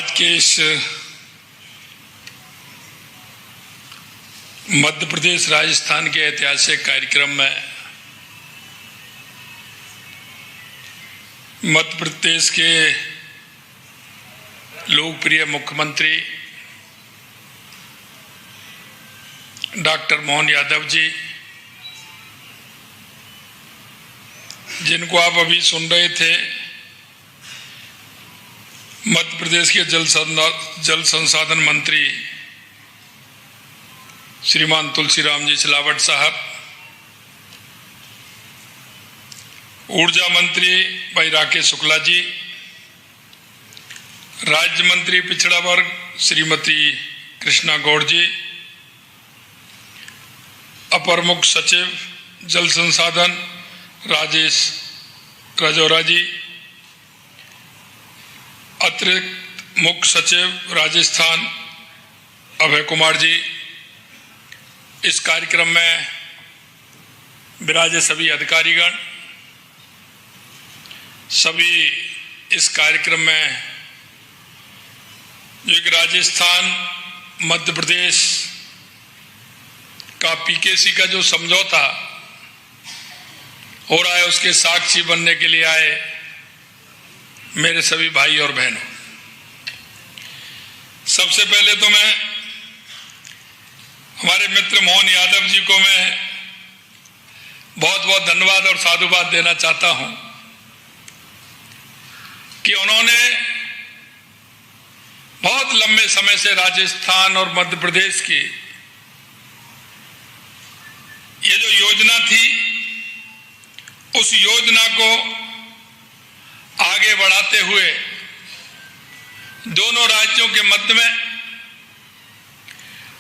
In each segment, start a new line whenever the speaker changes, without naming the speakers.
आज के इस मध्य प्रदेश राजस्थान के ऐतिहासिक कार्यक्रम में मध्य प्रदेश के लोकप्रिय मुख्यमंत्री डॉक्टर मोहन यादव जी, जिनको आप अभी सुन रहे थे, मध्य प्रदेश के जल संसाधन मंत्री श्रीमान तुलसीराम जी सिलावट साहब, ऊर्जा मंत्री भाई राकेश शुक्ला जी, राज्य मंत्री पिछड़ा वर्ग श्रीमती कृष्णा गौड़ जी, अपर मुख्य सचिव जल संसाधन राजेश राजौरा जी, अतिरिक्त मुख्य सचिव राजस्थान अभय कुमार जी, इस कार्यक्रम में विराजे सभी अधिकारीगण, सभी इस कार्यक्रम में जो एक राजस्थान मध्य प्रदेश का पीकेसी का जो समझौता हो रहा है उसके साक्षी बनने के लिए आए मेरे सभी भाई और बहनों, सबसे पहले तो मैं हमारे मित्र मोहन यादव जी को मैं बहुत बहुत धन्यवाद और साधुवाद देना चाहता हूं कि उन्होंने बहुत लंबे समय से राजस्थान और मध्य प्रदेश की ये जो योजना थी उस योजना को आगे बढ़ाते हुए दोनों राज्यों के मध्य में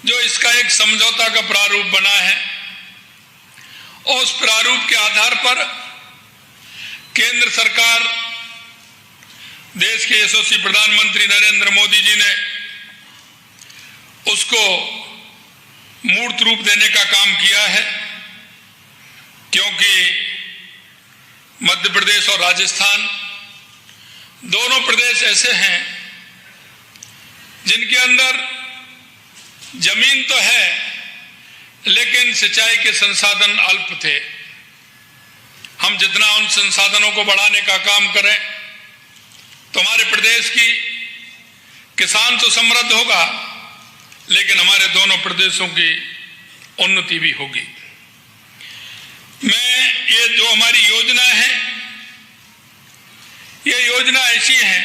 जो इसका एक समझौता का प्रारूप बना है, उस प्रारूप के आधार पर केंद्र सरकार, देश के यशस्वी प्रधानमंत्री नरेंद्र मोदी जी ने उसको मूर्त रूप देने का काम किया है, क्योंकि मध्य प्रदेश और राजस्थान दोनों प्रदेश ऐसे हैं जिनके अंदर जमीन तो है लेकिन सिंचाई के संसाधन अल्प थे। हम जितना उन संसाधनों को बढ़ाने का काम करें तो हमारे प्रदेश की किसान तो समृद्ध होगा, लेकिन हमारे दोनों प्रदेशों की उन्नति भी होगी। मैं ये जो हमारी योजना है, ये योजना ऐसी है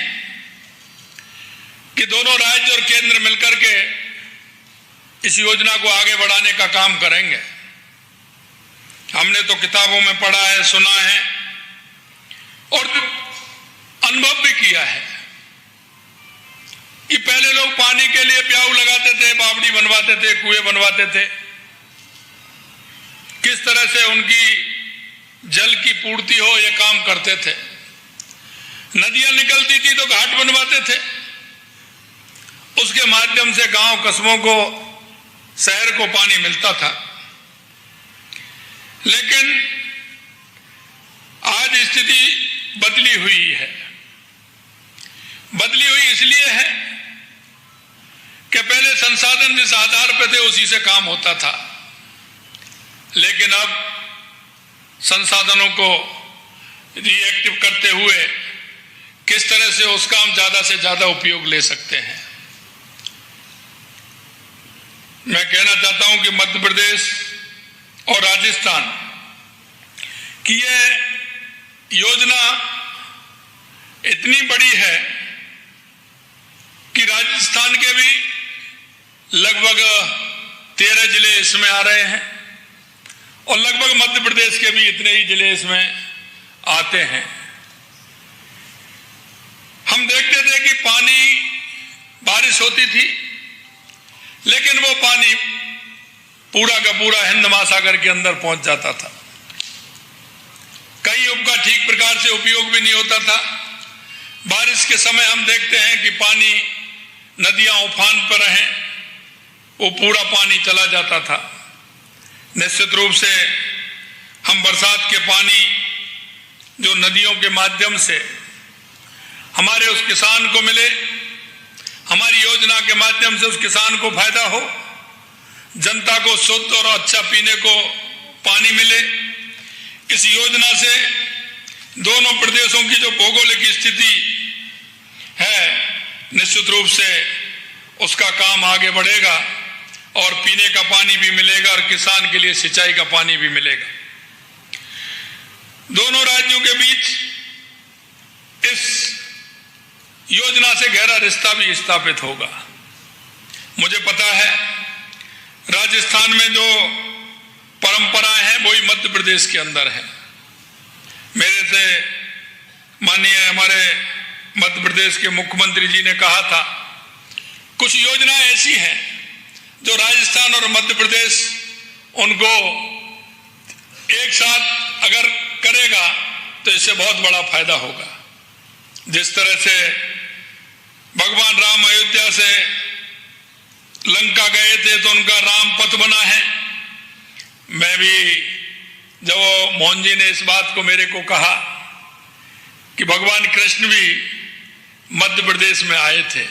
कि दोनों राज्य और केंद्र मिलकर के इस योजना को आगे बढ़ाने का काम करेंगे। हमने तो किताबों में पढ़ा है, सुना है और अनुभव भी किया है कि पहले लोग पानी के लिए प्याऊ लगाते थे, बावड़ी बनवाते थे, कुएं बनवाते थे, किस तरह से उनकी जल की पूर्ति हो ये काम करते थे। नदियां निकलती थी तो घाट बनवाते थे, उसके माध्यम से गांव कस्बों को, शहर को पानी मिलता था। लेकिन आज स्थिति बदली हुई है। बदली हुई इसलिए है कि पहले संसाधन जिस आधार पर थे उसी से काम होता था, लेकिन अब संसाधनों को रिएक्टिव करते हुए किस तरह से उसका हम ज्यादा से ज्यादा उपयोग ले सकते हैं। मैं कहना चाहता हूं कि मध्य प्रदेश और राजस्थान की यह योजना इतनी बड़ी है कि राजस्थान के भी लगभग 13 जिले इसमें आ रहे हैं और लगभग मध्य प्रदेश के भी इतने ही जिले इसमें आते हैं। हम देखते थे कि पानी, बारिश होती थी लेकिन वो पानी पूरा का पूरा हिंद महासागर के अंदर पहुंच जाता था। कई उसका ठीक प्रकार से उपयोग भी नहीं होता था। बारिश के समय हम देखते हैं कि पानी, नदियां उफान पर हैं, वो पूरा पानी चला जाता था। निश्चित रूप से हम बरसात के पानी जो नदियों के माध्यम से हमारे उस किसान को मिले, हमारी योजना के माध्यम से उस किसान को फायदा हो, जनता को शुद्ध और अच्छा पीने को पानी मिले। इस योजना से दोनों प्रदेशों की जो भौगोलिक स्थिति है, निश्चित रूप से उसका काम आगे बढ़ेगा और पीने का पानी भी मिलेगा और किसान के लिए सिंचाई का पानी भी मिलेगा। दोनों राज्यों के बीच इस योजना से गहरा रिश्ता भी स्थापित होगा। मुझे पता है राजस्थान में जो परंपराएं हैं वही मध्य प्रदेश के अंदर है। मेरे से माननीय हमारे मध्य प्रदेश के मुख्यमंत्री जी ने कहा था, कुछ योजनाएं ऐसी हैं जो राजस्थान और मध्य प्रदेश उनको एक साथ अगर करेगा तो इससे बहुत बड़ा फायदा होगा। जिस तरह से भगवान राम अयोध्या से लंका गए थे तो उनका राम पथ बना है। मैं भी जब मोहन जी ने इस बात को मेरे को कहा कि भगवान कृष्ण भी मध्य प्रदेश में आए थे,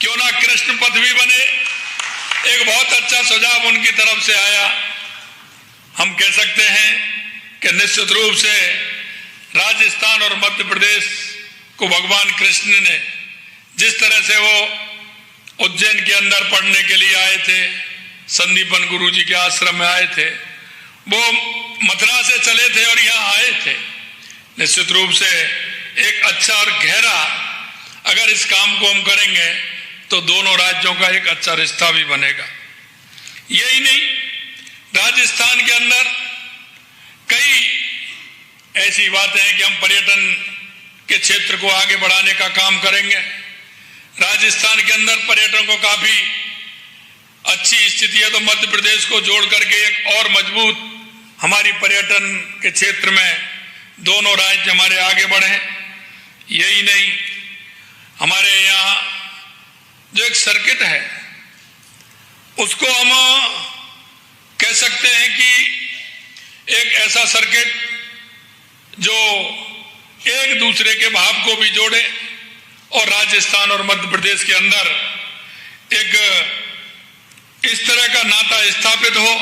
क्यों ना कृष्ण पथ भी बने, एक बहुत अच्छा सुझाव उनकी तरफ से आया। हम कह सकते हैं कि निश्चित रूप से राजस्थान और मध्य प्रदेश को भगवान कृष्ण ने जिस तरह से वो उज्जैन के अंदर पढ़ने के लिए आए थे, संदीपन गुरु जी के आश्रम में आए थे, वो मथुरा से चले थे और यहाँ आए थे। निश्चित रूप से एक अच्छा और गहरा अगर इस काम को हम करेंगे तो दोनों राज्यों का एक अच्छा रिश्ता भी बनेगा। यही नहीं, राजस्थान के अंदर कई ऐसी बातें हैं कि हम पर्यटन के क्षेत्र को आगे बढ़ाने का काम करेंगे। राजस्थान के अंदर पर्यटन को काफी अच्छी स्थिति है, तो मध्य प्रदेश को जोड़ करके एक और मजबूत हमारी पर्यटन के क्षेत्र में दोनों राज्य हमारे आगे बढ़े। यही नहीं, हमारे यहाँ जो एक सर्किट है उसको हम कह सकते हैं कि एक ऐसा सर्किट जो एक दूसरे के भाव को भी जोड़े और राजस्थान और मध्य प्रदेश के अंदर एक इस तरह का नाता स्थापित हो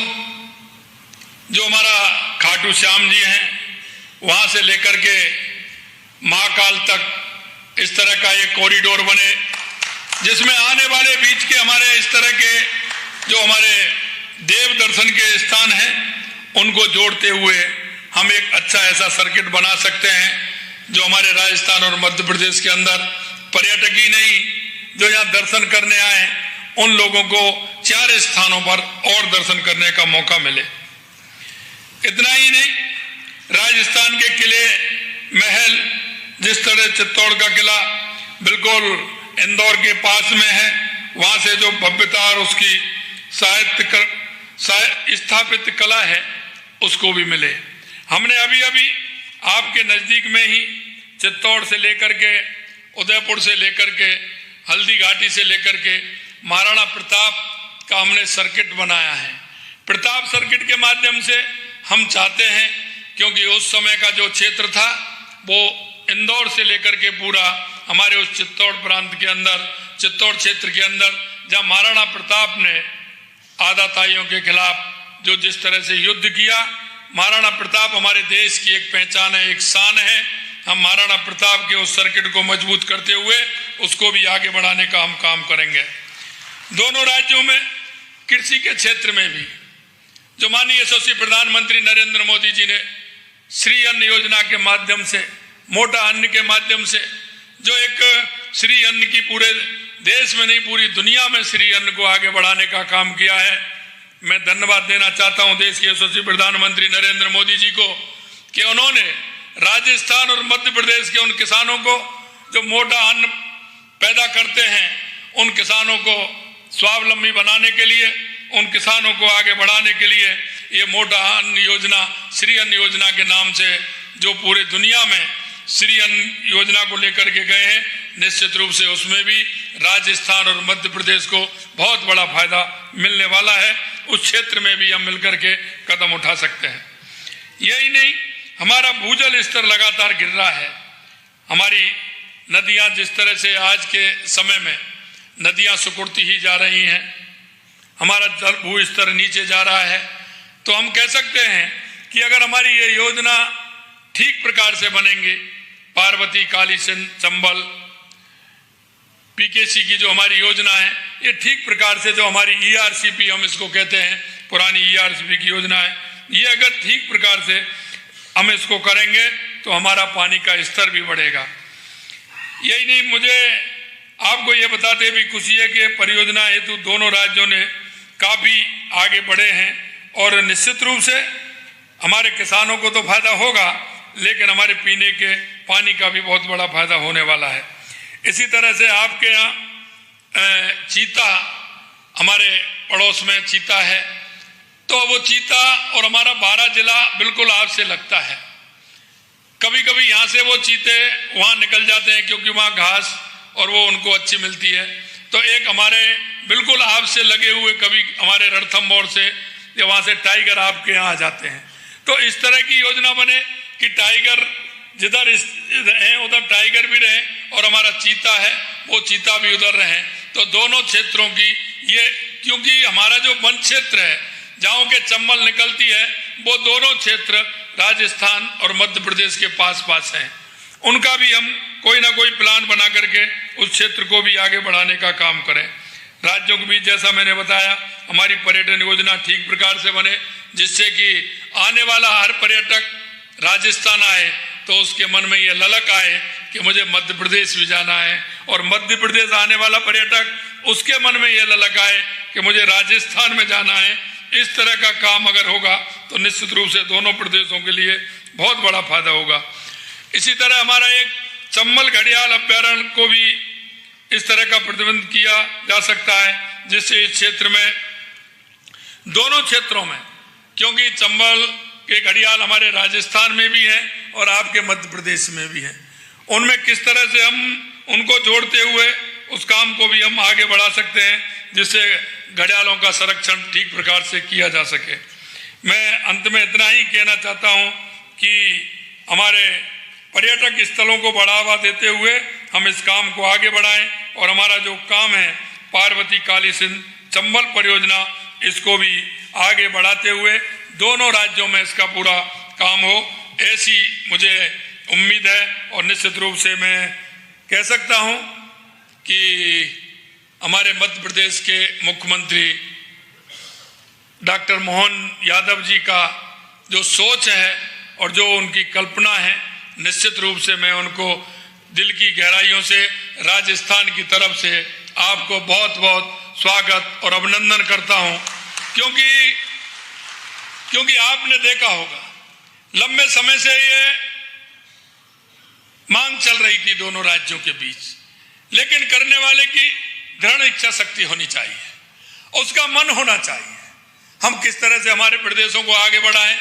जो हमारा खाटू श्याम जी हैं वहां से लेकर के महाकाल तक इस तरह का एक कॉरिडोर बने, जिसमें आने वाले बीच के हमारे इस तरह के जो हमारे देव दर्शन के स्थान हैं उनको जोड़ते हुए हम एक अच्छा ऐसा सर्किट बना सकते हैं जो हमारे राजस्थान और मध्य प्रदेश के अंदर पर्यटक ही नहीं, जो यहाँ दर्शन करने आए उन लोगों को 4 स्थानों पर और दर्शन करने का मौका मिले। इतना ही नहीं, राजस्थान के किले महल, जिस तरह चित्तौड़ का किला बिल्कुल इंदौर के पास में है, वहां से जो भव्यता और उसकी स्थापित कला है उसको भी मिले। हमने अभी अभी आपके नजदीक में ही चित्तौड़ से लेकर के उदयपुर से लेकर के हल्दी घाटी से लेकर के महाराणा प्रताप का हमने सर्किट बनाया है। प्रताप सर्किट के माध्यम से हम चाहते हैं, क्योंकि उस समय का जो क्षेत्र था वो इंदौर से लेकर के पूरा हमारे उस चित्तौड़ प्रांत के अंदर, चित्तौड़ क्षेत्र के अंदर, जहाँ महाराणा प्रताप ने आदाताइयों के खिलाफ जो जिस तरह से युद्ध किया, महाराणा प्रताप हमारे देश की एक पहचान है, एक शान है। हम महाराणा प्रताप के उस सर्किट को मजबूत करते हुए उसको भी आगे बढ़ाने का हम काम करेंगे। दोनों राज्यों में कृषि के क्षेत्र में भी जो माननीय यशस्वी प्रधानमंत्री नरेंद्र मोदी जी ने श्री अन्न योजना के माध्यम से, मोटा अन्न के माध्यम से जो एक श्री अन्न की पूरे देश में नहीं पूरी दुनिया में श्री अन्न को आगे बढ़ाने का काम किया है, मैं धन्यवाद देना चाहता हूं देश के यशस्वी प्रधानमंत्री नरेंद्र मोदी जी को कि उन्होंने राजस्थान और मध्य प्रदेश के उन किसानों को जो मोटा अन्न पैदा करते हैं, उन किसानों को स्वावलंबी बनाने के लिए, उन किसानों को आगे बढ़ाने के लिए ये मोटा अन्न योजना, श्री अन्न योजना के नाम से जो पूरे दुनिया में श्री अन्न योजना को लेकर के गए हैं, निश्चित रूप से उसमें भी राजस्थान और मध्य प्रदेश को बहुत बड़ा फायदा मिलने वाला है। उस क्षेत्र में भी हम मिलकर के कदम उठा सकते हैं। यही नहीं, हमारा भूजल स्तर लगातार गिर रहा है। हमारी नदियां जिस तरह से आज के समय में नदियां सिकुड़ती ही जा रही हैं, हमारा जल भू स्तर नीचे जा रहा है, तो हम कह सकते हैं कि अगर हमारी ये योजना ठीक प्रकार से बनेंगे, पार्वती, काली सिंध, चंबल, पीकेसी की जो हमारी योजना है, ये ठीक प्रकार से जो हमारी ERCP हम इसको कहते हैं, पुरानी ERCP की योजना है, ये अगर ठीक प्रकार से हम इसको करेंगे तो हमारा पानी का स्तर भी बढ़ेगा। यही नहीं, मुझे आपको ये बताते भी खुशी है कि परियोजना हेतु दोनों राज्यों ने काफी आगे बढ़े हैं और निश्चित रूप से हमारे किसानों को तो फायदा होगा, लेकिन हमारे पीने के पानी का भी बहुत बड़ा फायदा होने वाला है। इसी तरह से आपके यहाँ चीता, हमारे पड़ोस में चीता है, तो वो चीता और हमारा 12 जिला बिल्कुल आपसे लगता है। कभी कभी यहाँ से वो चीते वहाँ निकल जाते हैं क्योंकि वहाँ घास और वो उनको अच्छी मिलती है, तो एक हमारे बिल्कुल आपसे लगे हुए कभी हमारे रणथंभौर से या वहाँ से टाइगर आपके यहाँ आ जाते हैं। तो इस तरह की योजना बने कि टाइगर जिधर रहे उधर टाइगर भी रहे और हमारा चीता है वो चीता भी उधर रहे, तो दोनों क्षेत्रों की ये, क्योंकि हमारा जो वन क्षेत्र है जहाँ के चंबल निकलती है, वो दोनों क्षेत्र राजस्थान और मध्य प्रदेश के पास पास हैं, उनका भी हम कोई ना कोई प्लान बना करके उस क्षेत्र को भी आगे बढ़ाने का काम करें। राज्यों के बीच जैसा मैंने बताया, हमारी पर्यटन योजना ठीक प्रकार से बने, जिससे कि आने वाला हर पर्यटक राजस्थान आए तो उसके मन में ये ललक आए कि मुझे मध्य प्रदेश भी जाना है, और मध्य प्रदेश आने वाला पर्यटक उसके मन में ये ललक आए कि मुझे राजस्थान में जाना है। इस तरह का काम अगर होगा तो निश्चित रूप से दोनों प्रदेशों के लिए बहुत बड़ा फायदा होगा। इसी तरह हमारा एक चंबल घड़ियाल अभ्यारण्य को भी इस तरह का प्रतिबंध किया जा सकता है, जिससे इस क्षेत्र में, दोनों क्षेत्रों में, क्योंकि चंबल के घड़ियाल हमारे राजस्थान में भी हैं और आपके मध्य प्रदेश में भी हैं, उनमें किस तरह से हम उनको जोड़ते हुए उस काम को भी हम आगे बढ़ा सकते हैं, जिससे घड़ियालों का संरक्षण ठीक प्रकार से किया जा सके। मैं अंत में इतना ही कहना चाहता हूं कि हमारे पर्यटक स्थलों को बढ़ावा देते हुए हम इस काम को आगे बढ़ाएं और हमारा जो काम है पार्वती, काली सिंध, चंबल परियोजना, इसको भी आगे बढ़ाते हुए दोनों राज्यों में इसका पूरा काम हो, ऐसी मुझे उम्मीद है। और निश्चित रूप से मैं कह सकता हूं कि हमारे मध्य प्रदेश के मुख्यमंत्री डॉक्टर मोहन यादव जी का जो सोच है और जो उनकी कल्पना है, निश्चित रूप से मैं उनको दिल की गहराइयों से राजस्थान की तरफ से आपको बहुत बहुत स्वागत और अभिनंदन करता हूं, क्योंकि आपने देखा होगा लंबे समय से ये मांग चल रही थी दोनों राज्यों के बीच, लेकिन करने वाले की दृढ़ इच्छा शक्ति होनी चाहिए, उसका मन होना चाहिए। हम किस तरह से हमारे प्रदेशों को आगे बढ़ाएं,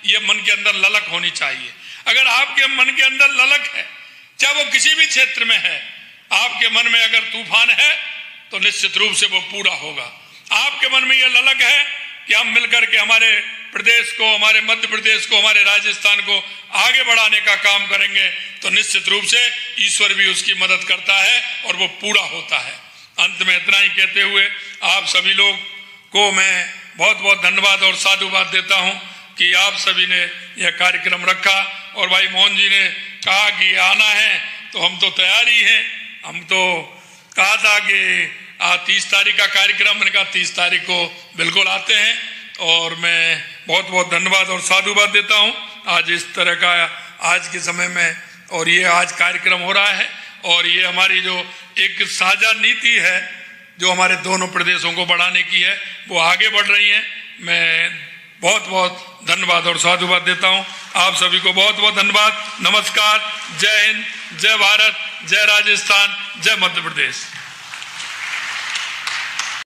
ये मन के अंदर ललक होनी चाहिए। अगर आपके मन के अंदर ललक है, चाहे वो किसी भी क्षेत्र में है, आपके मन में अगर तूफान है तो निश्चित रूप से वो पूरा होगा। आपके मन में ये ललक है कि हम मिलकर के हमारे प्रदेश को, हमारे मध्य प्रदेश को, हमारे राजस्थान को आगे बढ़ाने का काम करेंगे, तो निश्चित रूप से ईश्वर भी उसकी मदद करता है और वो पूरा होता है। अंत में इतना ही कहते हुए आप सभी लोग को मैं बहुत बहुत धन्यवाद और साधुवाद देता हूं कि आप सभी ने यह कार्यक्रम रखा, और भाई मोहन जी ने कहा कि आना है तो हम तो तैयार ही हैं। हम तो कहा था कि 30 तारीख का कार्यक्रम, मैंने कहा 30 तारीख को बिल्कुल आते हैं, और मैं बहुत बहुत धन्यवाद और साधुवाद देता हूं आज इस तरह का आज के समय में, और ये आज कार्यक्रम हो रहा है, और ये हमारी जो एक साझा नीति है जो हमारे दोनों प्रदेशों को बढ़ाने की है, वो आगे बढ़ रही है। मैं बहुत बहुत धन्यवाद और साधुवाद देता हूं आप सभी को। बहुत बहुत धन्यवाद। नमस्कार। जय हिंद, जय भारत, जय राजस्थान, जय मध्य प्रदेश।